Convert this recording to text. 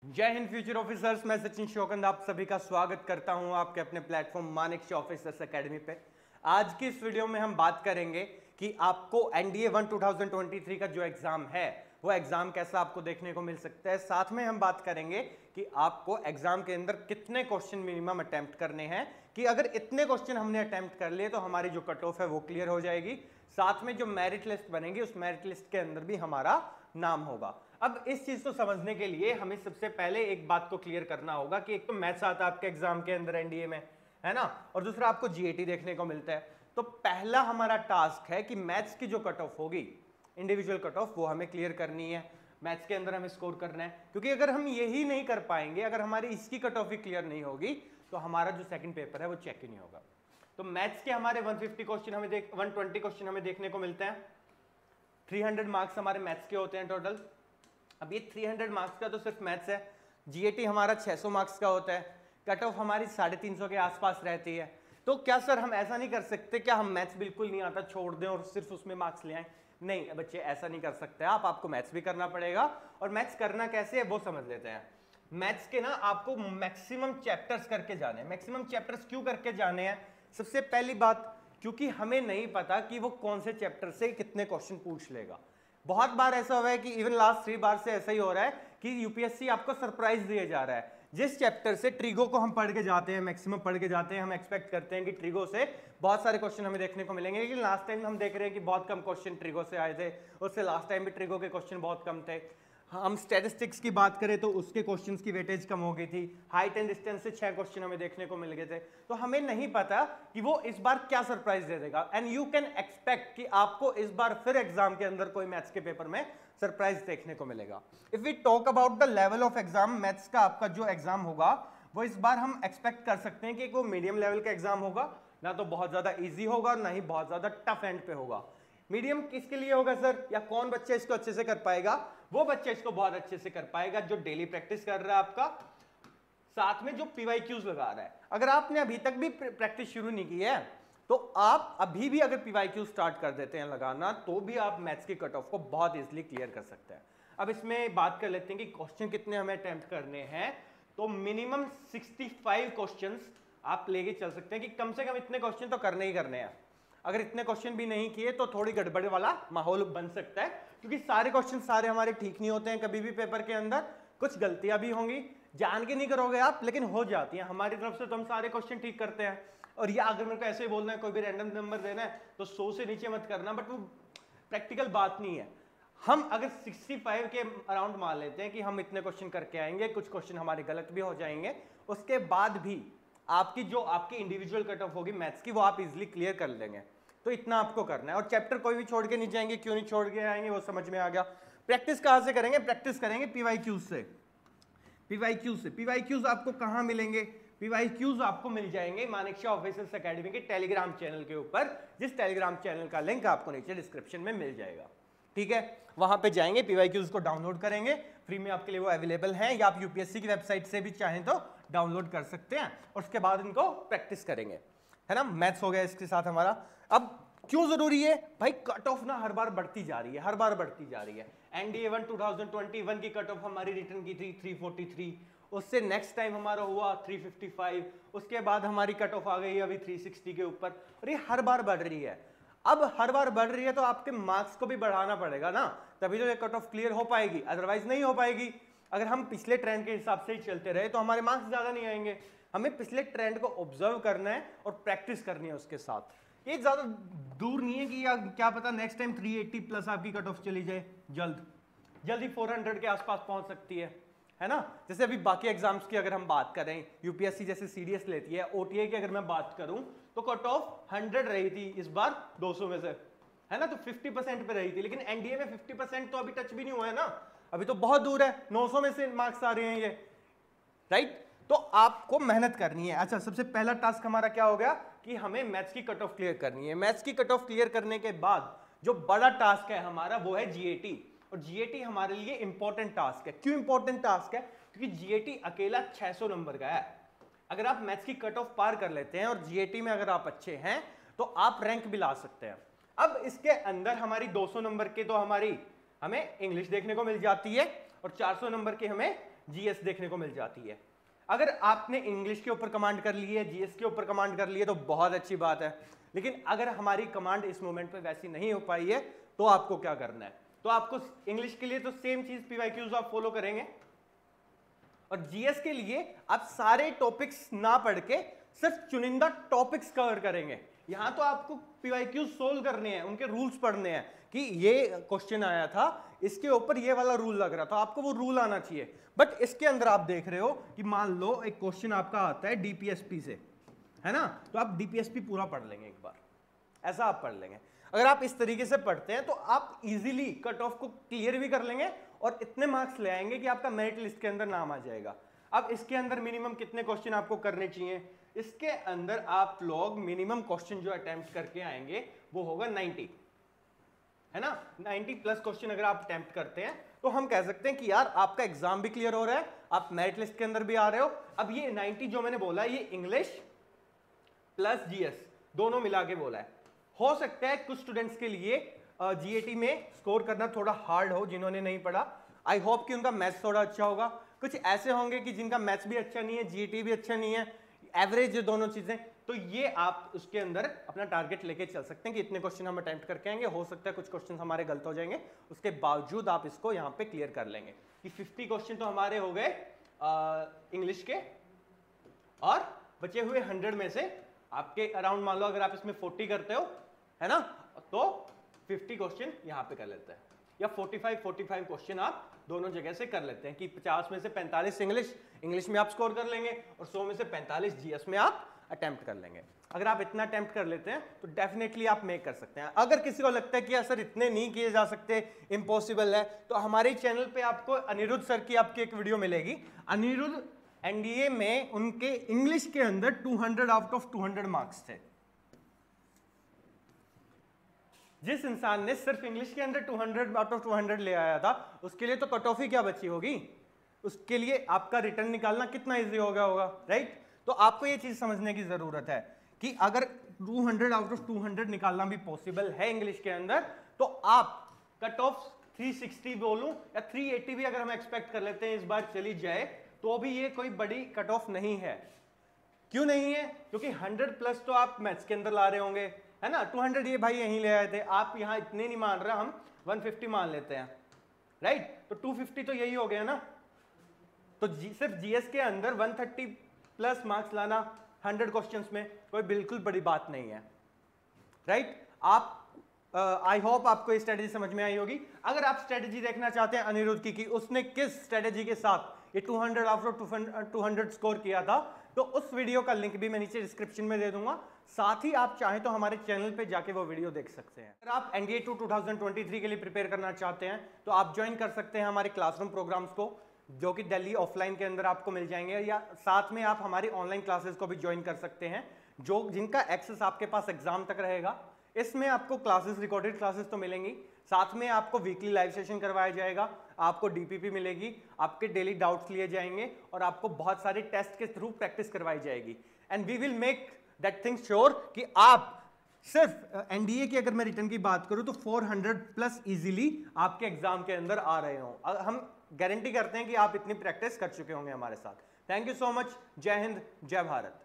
जय Hind future officers, मैं सचिन शोकंद आप सभी का स्वागत करता हूं आपके अपने प्लेटफॉर्म मानेक्षी ऑफिसर्स एकेडमी पे। आज की इस वीडियो में हम बात करेंगे कि आपको एनडीए 1 2023 का जो एग्जाम है वो एग्जाम कैसा आपको देखने को मिल सकता है। साथ में हम बात करेंगे कि आपको एग्जाम के अंदर कितने क्वेश्चन मिनिमम अटेम्प्ट करने हैं, कि अगर इतने क्वेश्चन हमने अटेम्प्ट कर लिए तो हमारी जो कट ऑफ है वो क्लियर हो जाएगी। साथ में जो मेरिट लिस्ट बनेगी उस मेरिट लिस्ट के अंदर भी हमारा नाम होगा। अब इस चीज को समझने के लिए हमें सबसे पहले एक बात को क्लियर करना होगा कि एक तो मैथ्स आता है आपके एग्जाम के अंदर एनडीए में, है ना, और दूसरा आपको जीएटी देखने को मिलता है। तो पहला हमारा टास्क है कि मैथ्स की जो कट ऑफ होगी, इंडिविजुअल कट ऑफ, वो हमें क्लियर करनी है। मैथ्स के अंदर हमें स्कोर करना है, क्योंकि अगर हम यही नहीं कर पाएंगे, अगर हमारी इसकी कट ऑफ ही क्लियर नहीं होगी तो हमारा जो सेकंड पेपर है वो चेक ही नहीं होगा। तो मैथ्स के हमारे 150 क्वेश्चन हमें 120 क्वेश्चन हमें देखने को मिलते हैं। 300 मार्क्स हमारे मैथ्स के होते हैं टोटल। अब ये 300 मार्क्स का तो सिर्फ मैथ्स है। जीएटी हमारा 600 मार्क्स का होता है। कट ऑफ हमारी 350 के आसपास रहती है। तो क्या सर हम ऐसा नहीं कर सकते, क्या हम मैथ्स बिल्कुल नहीं आता छोड़ दें और सिर्फ उसमें मार्क्स ले आए? नहीं बच्चे, ऐसा नहीं कर सकते आपको मैथ्स भी करना पड़ेगा। और मैथ्स करना कैसे है वो समझ लेते हैं। मैथ्स के ना आपको मैक्सिमम चैप्टर्स करके जाने हैं। मैक्सिमम चैप्टर्स क्यों करके जाने हैं? सबसे पहली बात, क्योंकि हमें नहीं पता कि वो कौन से चैप्टर से कितने क्वेश्चन पूछ लेगा। बहुत बार ऐसा हुआ है कि इवन लास्ट 3 बार से ऐसा ही हो रहा है कि यूपीएससी आपको सरप्राइज दिए जा रहा है। जिस चैप्टर से ट्रिगो को हम पढ़ के जाते हैं, मैक्सिमम पढ़ के जाते हैं, हम एक्सपेक्ट करते हैं कि ट्रिगो से बहुत सारे क्वेश्चन हमें देखने को मिलेंगे, लेकिन लास्ट टाइम हम देख रहे हैं कि बहुत कम क्वेश्चन ट्रिगो से आए थे। उससे लास्ट टाइम भी ट्रिगो के क्वेश्चन बहुत कम थे। हम स्टैटिस्टिक्स की बात करें तो उसके क्वेश्चंस की वेटेज कम हो गई थी। हाइट एंड डिस्टेंस से 6 क्वेश्चन हमें देखने को मिल गए थे। तो हमें नहीं पता कि वो इस बार क्या सरप्राइज दे देगा। एंड यू कैन एक्सपेक्ट कि आपको इस बार फिर एग्जाम के अंदर कोई मैथ्स के पेपर में सरप्राइज देखने को मिलेगा। If we talk about the level of exam, maths का आपका जो एग्जाम होगा वो इस बार हम एक्सपेक्ट कर सकते हैं कि वो मीडियम लेवल का एग्जाम होगा। ना तो बहुत ज्यादा ईजी होगा, ना ही बहुत ज्यादा टफ एंड पे होगा। मीडियम किसके लिए होगा सर, या कौन बच्चा इसको अच्छे से कर पाएगा? वो बच्चा इसको बहुत अच्छे से कर पाएगा जो डेली प्रैक्टिस कर रहा है आपका, साथ में जो पीवाईक्यूज लगा रहा है। अगर आपने अभी तक भी प्रैक्टिस शुरू नहीं की है तो आप अभी भी अगर पीवाईक्यू स्टार्ट कर देते हैं लगाना, तो भी आप मैथ्स की कट ऑफ को बहुत इजीली क्लियर कर सकते हैं। अब इसमें बात कर लेते हैं कि क्वेश्चन कितने हमें अटेम्प्ट करने हैं। तो मिनिमम 65 क्वेश्चंस आप लेके चल सकते हैं कि कम से कम इतने क्वेश्चन तो करने ही करने हैं। अगर इतने क्वेश्चन भी नहीं किए तो थोड़ी गड़बड़ वाला माहौल बन सकता है, क्योंकि सारे क्वेश्चन सारे हमारे ठीक नहीं होते हैं। कभी भी पेपर के अंदर कुछ गलतियां भी होंगी, जान के नहीं करोगे आप, लेकिन हो जाती हैं। हमारी तरफ से तो हम सारे क्वेश्चन ठीक करते हैं। और या अगर मेरे को ऐसे ही बोलना है, कोई भी रैंडम नंबर देना है तो 100 से नीचे मत करना, बट वो प्रैक्टिकल बात नहीं है। हम अगर 65 के अराउंड मान लेते हैं कि हम इतने क्वेश्चन करके आएंगे, कुछ क्वेश्चन हमारे गलत भी हो जाएंगे, उसके बाद भी आपकी जो आपकी इंडिविजुअल कट ऑफ होगी मैथ्स की, वो आप इजिली क्लियर कर लेंगे। तो इतना आपको करना है। और चैप्टर कोई भी छोड़ के नहीं जाएंगे। क्यों नहीं छोड़ के आएंगे वो समझ में आ गया। प्रैक्टिस कहां से करेंगे? प्रैक्टिस करेंगे पीवाईक्यूज से। पीवाईक्यूज आपको कहां मिलेंगे? पीवाईक्यूज आपको मिल जाएंगे मानेक्षी ऑफिसर्स एकेडमी के टेलीग्राम चैनल के ऊपर, जिस टेलीग्राम चैनल का लिंक आपको नीचे डिस्क्रिप्शन में मिल जाएगा। ठीक है, वहां पे जाएंगे, पीवाईक्यूज को डाउनलोड करेंगे, फ्री में आपके लिए वो अवेलेबल है, या आप यूपीएससी की वेबसाइट से भी चाहें तो डाउनलोड कर सकते हैं। और उसके बाद इनको प्रैक्टिस करेंगे, है ना। मैथ्स हो गया इसके साथ हमारा। अब क्यों जरूरी है भाई? कट ऑफ ना हर बार बढ़ती जा रही है, हर बार बढ़ती जा रही है। एनडीए 1 2021 की कट ऑफ हमारी रिटर्न की थी 343, उससे नेक्स्ट टाइम हमारा हुआ 355, उसके बाद हमारी कट ऑफ आ गई अभी 360 के ऊपर, और ये हर बार बढ़ रही है। अब हर बार बढ़ रही है तो आपके मार्क्स को भी बढ़ाना पड़ेगा ना, तभी तो ये कट ऑफ क्लियर हो पाएगी, अदरवाइज नहीं हो पाएगी। अगर हम पिछले ट्रेंड के हिसाब से ही चलते रहे तो हमारे मार्क्स ज्यादा नहीं आएंगे। हमें पिछले ट्रेंड को ऑब्जर्व करना है और प्रैक्टिस करनी है उसके साथ। ये ज्यादा दूर नहीं है कि या क्या पता नेक्स्ट टाइम 380 प्लस आपकी कट ऑफ चली जाए, जल्दी 400 के आसपास पहुंच सकती है ना। जैसे अभी बाकी एग्जाम्स की अगर हम बात करें, यूपीएससी जैसे सीडीएस लेती है, ओटीए की अगर मैं बात करूं तो कट ऑफ 100 रही थी, इस बार 200 में से, है ना। तो 50% पे रही थी, लेकिन एनडीए में 50% तो अभी टच भी नहीं हुआ है ना, अभी तो बहुत दूर है। 900 में से मार्क्स आ रहे हैं ये, राइट। तो आपको मेहनत करनी है। अच्छा, सबसे पहला टास्क हमारा क्या हो गया कि हमें मैथ्स की कट ऑफ क्लियर करनी है। मैथ्स की कट ऑफ क्लियर करने के बाद जो बड़ा टास्क है हमारा वो है जीएटी। और जीएटी हमारे लिए इंपॉर्टेंट टास्क है। क्यों इंपॉर्टेंट टास्क है? क्योंकि जीएटी अकेला 600 नंबर का है। अगर आप मैथ्स की कट ऑफ पार कर लेते हैं और जीएटी में अगर आप अच्छे हैं तो आप रैंक भी ला सकते हैं। अब इसके अंदर हमारी 200 नंबर के तो हमें इंग्लिश देखने को मिल जाती है, और 400 नंबर की हमें जीएस देखने को मिल जाती है। अगर आपने इंग्लिश के ऊपर कमांड कर ली है, जीएस के ऊपर कमांड कर ली है तो बहुत अच्छी बात है, लेकिन अगर हमारी कमांड इस मोमेंट पे वैसी नहीं हो पाई है तो आपको क्या करना है? तो आपको इंग्लिश के लिए तो सेम चीज पीवाईक्यूज आप फॉलो करेंगे, और जीएस के लिए आप सारे टॉपिक्स ना पढ़ के सिर्फ चुनिंदा टॉपिक्स कवर करेंगे। यहां तो आपको पीवाईक्यूज सोल्व करने हैं, उनके रूल्स पढ़ने हैं कि ये क्वेश्चन आया था, इसके ऊपर ये वाला रूल लग रहा था, आपको वो रूल आना चाहिए। बट इसके अंदर आप देख रहे हो कि मान लो एक क्वेश्चन आपका आता है डीपीएसपी से, है ना, तो आप डीपीएसपी पूरा पढ़ लेंगे एक बार, ऐसा आप पढ़ लेंगे। अगर आप इस तरीके से पढ़ते हैं तो आप इजीली कट ऑफ को क्लियर भी कर लेंगे और इतने मार्क्स ले आएंगे कि आपका मेरिट लिस्ट के अंदर नाम आ जाएगा। अब इसके अंदर मिनिमम कितने क्वेश्चन आपको करने चाहिए? इसके अंदर आप लोग मिनिमम क्वेश्चन जो अटेम्प्ट करके आएंगे वो होगा 90, है ना। 90 प्लस क्वेश्चन अगर आप अटेम्प्ट करते हैं तो हम कह सकते हैं कि यार आपका एग्जाम भी क्लियर हो रहा है, आप मेरिट लिस्ट के अंदर भी आ रहे हो। अब ये 90 जो मैंने बोला ये इंग्लिश प्लस जीएस दोनों मिला के बोला है। हो सकता है कुछ स्टूडेंट्स के लिए जीएटी में स्कोर करना थोड़ा हार्ड हो, जिन्होंने नहीं पढ़ा। आई होप कि उनका मैथ्स थोड़ा अच्छा होगा। कुछ ऐसे होंगे कि जिनका मैथ्स भी अच्छा नहीं है, जीएटी भी अच्छा नहीं है, एवरेज है दोनों चीजें, तो ये आप उसके अंदर अपना टारगेट लेके चल सकते हैं कि इतने क्वेश्चन हम अटेम्प्ट करके आएंगे। हो सकता है कुछ क्वेश्चन हमारे गलत हो जाएंगे, उसके बावजूद आप इसको यहाँ पे क्लियर कर लेंगे कि 50 क्वेश्चन तो हमारे हो गए इंग्लिश के, और बचे हुए 100 में से आपके अराउंड मान लो अगर आप इसमें 40 करते हो, है ना, तो 50 क्वेश्चन यहाँ पे कर लेते हैं, या 45 क्वेश्चन आप दोनों जगह से कर लेते हैं कि 50 में से 45 इंग्लिश में आप स्कोर कर लेंगे और 100 में से 45 जीएस में आप अटेम्प्ट कर लेंगे। अगर आप इतना अटेम्प्ट कर लेते हैं तो डेफिनेटली आप मेक कर सकते हैं। अगर किसी को लगता है कि यार सर इतने नहीं किए जा सकते, इम्पॉसिबल है, तो हमारे चैनल पे आपको अनिरुद्ध सर की आपकी एक वीडियो मिलेगी। अनिरुद्ध एनडीए में उनके इंग्लिश के अंदर 200 आउट ऑफ 200 मार्क्स थे। जिस इंसान ने सिर्फ इंग्लिश के अंदर 200 आउट ऑफ 200 ले आया था, उसके लिए तो कट ऑफ ही क्या बची होगी, उसके लिए आपका रिटर्न निकालना कितना इजी हो गया होगा, राइट। तो आपको ये चीज समझने की जरूरत है कि अगर 200 आउट ऑफ 200 निकालना भी पॉसिबल है इंग्लिश के अंदर, तो आप कट ऑफ 360 बोलूं या 380 भी अगर हम एक्सपेक्ट कर लेते हैं इस बार चली जाए, तो भी ये कोई बड़ी कट ऑफ नहीं है। क्यों नहीं है? क्योंकि 100 प्लस तो आप मैथ्स के अंदर ला रहे होंगे, है ना। 200 ये भाई यहीं ले आए थे, आप यहाँ इतने नहीं मान रहे, हम 150 मान लेते हैं, राइट। तो 250 तो यही हो गया ना। तो सिर्फ जीएस के अंदर 130 प्लस मार्क्स लाना 100 क्वेश्चंस में कोई बिल्कुल बड़ी बात नहीं है, राइट। आप आई होप आपको ये स्ट्रेटेजी समझ में आई होगी। अगर आप स्ट्रेटेजी देखना चाहते हैं अनिरुद्ध की कि उसने किस स्ट्रेटेजी के साथ ये 200 आउट ऑफ 200 स्कोर किया था, तो उस वीडियो का लिंक भी मैं नीचे डिस्क्रिप्शन में दे दूंगा। साथ ही आप चाहें तो हमारे चैनल पे जाके वो वीडियो देख सकते हैं। अगर आप एनडीए 2023 के लिए प्रिपेयर करना चाहते हैं तो आप ज्वाइन कर सकते हैं हमारे क्लासरूम प्रोग्राम्स को, जो कि दिल्ली ऑफलाइन के अंदर आपको मिल जाएंगे, या साथ में आप हमारी ऑनलाइन क्लासेस को भी ज्वाइन कर सकते हैं, जो जिनका एक्सेस आपके पास एग्जाम तक रहेगा। इसमें आपको क्लासेस, रिकॉर्डेड क्लासेस तो मिलेंगी, साथ में आपको वीकली लाइव सेशन करवाया जाएगा, आपको डीपीपी मिलेगी, आपके डेली डाउट्स लिए जाएंगे और आपको बहुत सारे टेस्ट के थ्रू प्रैक्टिस करवाई जाएगी। And we will make that thing sure कि आप सिर्फ एनडीए की अगर मैं रिटर्न की बात करूं तो 400 प्लस इजीली आपके एग्जाम के अंदर आ रहे हों। हम गारंटी करते हैं कि आप इतनी प्रैक्टिस कर चुके होंगे हमारे साथ। Thank you so much. जय हिंद, जय भारत।